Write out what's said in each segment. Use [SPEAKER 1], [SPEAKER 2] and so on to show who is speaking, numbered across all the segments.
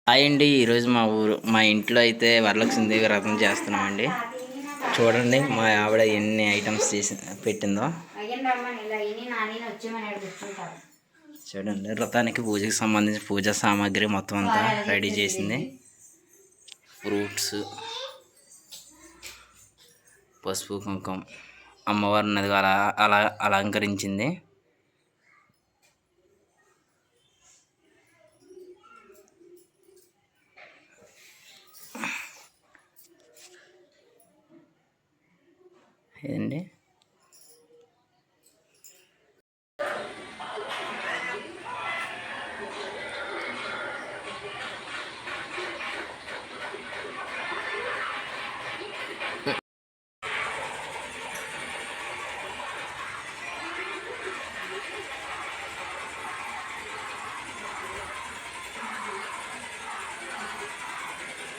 [SPEAKER 1] Hi అండి. ఈరోజు మా ఇంట్లో అయితే వరలక్ష్మి దేవి వ్రతం చేస్తున్నామండి. చూడండి మా ఆవిడ ఎన్ని ఐటమ్స్ చేసి పెట్టిందో. చూడండి వ్రతానికి పూజకి సంబంధించిన పూజా సామాగ్రి మొత్తం అంతా రెడీ చేసింది. ఫ్రూట్స్, పసుపు, కుంకుమ, అమ్మవారిని అలా అలంకరించింది. ఏంటి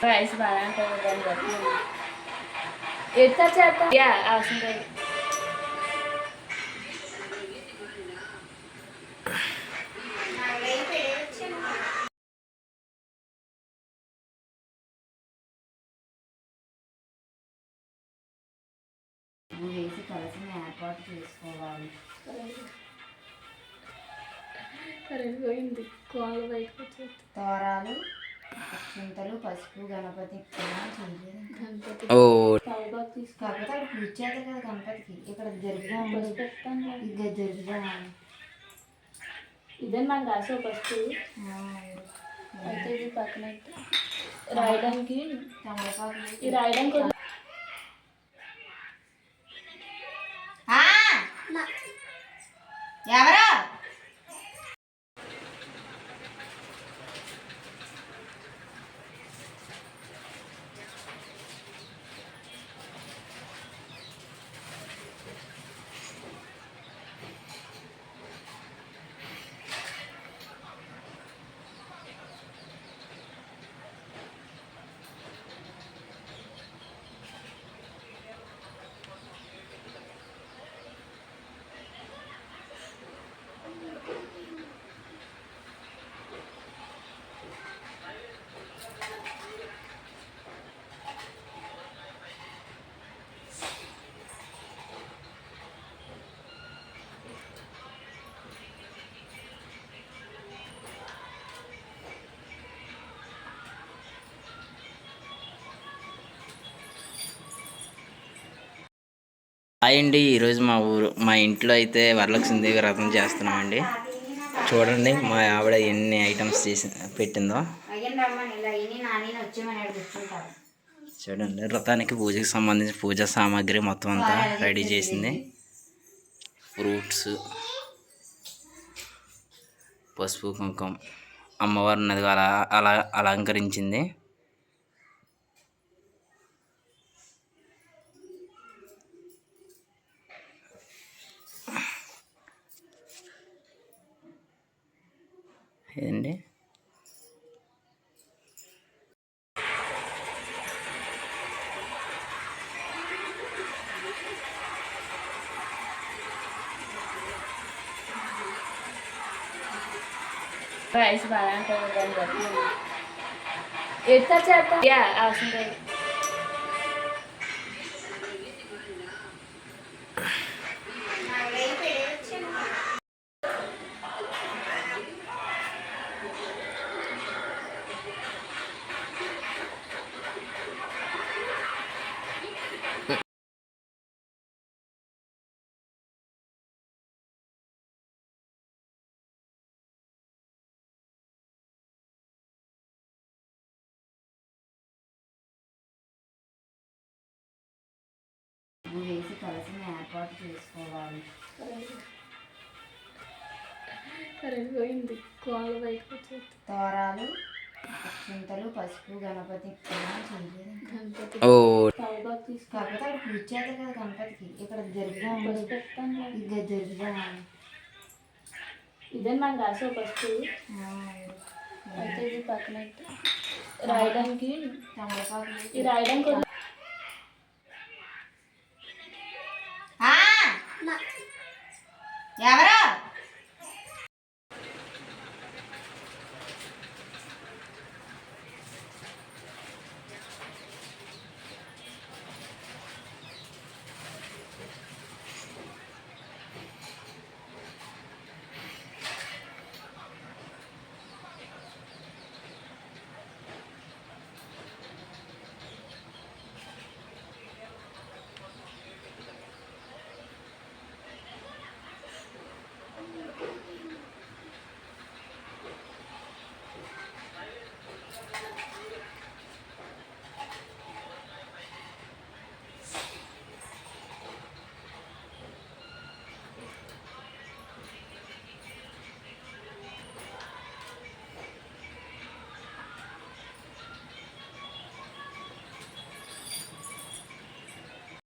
[SPEAKER 2] రైస్ బాగా ఎట్లా చేస్తా అవసరం వేసి కలిసి ఏర్పాటు చేసుకోవాలి. కరెంట్ పోయింది. కోళ్ళు బయటకు వచ్చేది. తోరాలు, చింతలు, పసుపు, గణపతి కాకపోతే అక్కడ పూజ చేస్తారు కదా గణపతికి. ఇక్కడ జరుగుతాం ఇక జరుగుతాం. ఇదే నాకు రాసే పసుపు అయితే ఇది పక్కన రాయడానికి ఈ రాయడానికి ఎవరు
[SPEAKER 1] హాయ్ అండి. ఈరోజు మా ఇంట్లో అయితే వరలక్ష్మి దేవి వ్రతం చేస్తున్నామండి. చూడండి మా ఆవిడ ఎన్ని ఐటమ్స్ చేసి పెట్టిందో. చూడండి వ్రతానికి పూజకి సంబంధించిన పూజా సామాగ్రి మొత్తం అంతా రెడీ చేసింది. ఫ్రూట్స్, పసుపు, కుంకుమ, అమ్మవారిని అలా అలంకరించింది. ఏంటి
[SPEAKER 2] రైస్ బాగా ఎట్లా చేస్తా అవసరం వేసి కలిసి ఏర్పాటు చేసుకోవాలి. కరెంట్ పోయింది. కోళ్ళు బయటకు వచ్చేది. తోరాలు, చింతలు, పసుపు, గణపతి కాకపోతే అక్కడ పూజ చేస్తారు కదా గణపతికి. ఇక్కడ జరుగుతాం ఇక జరుగుతాం. ఇదే నాకు రాసే పసుపు అయితే ఇది పక్కన రాయడానికి ఈ రాయడానికి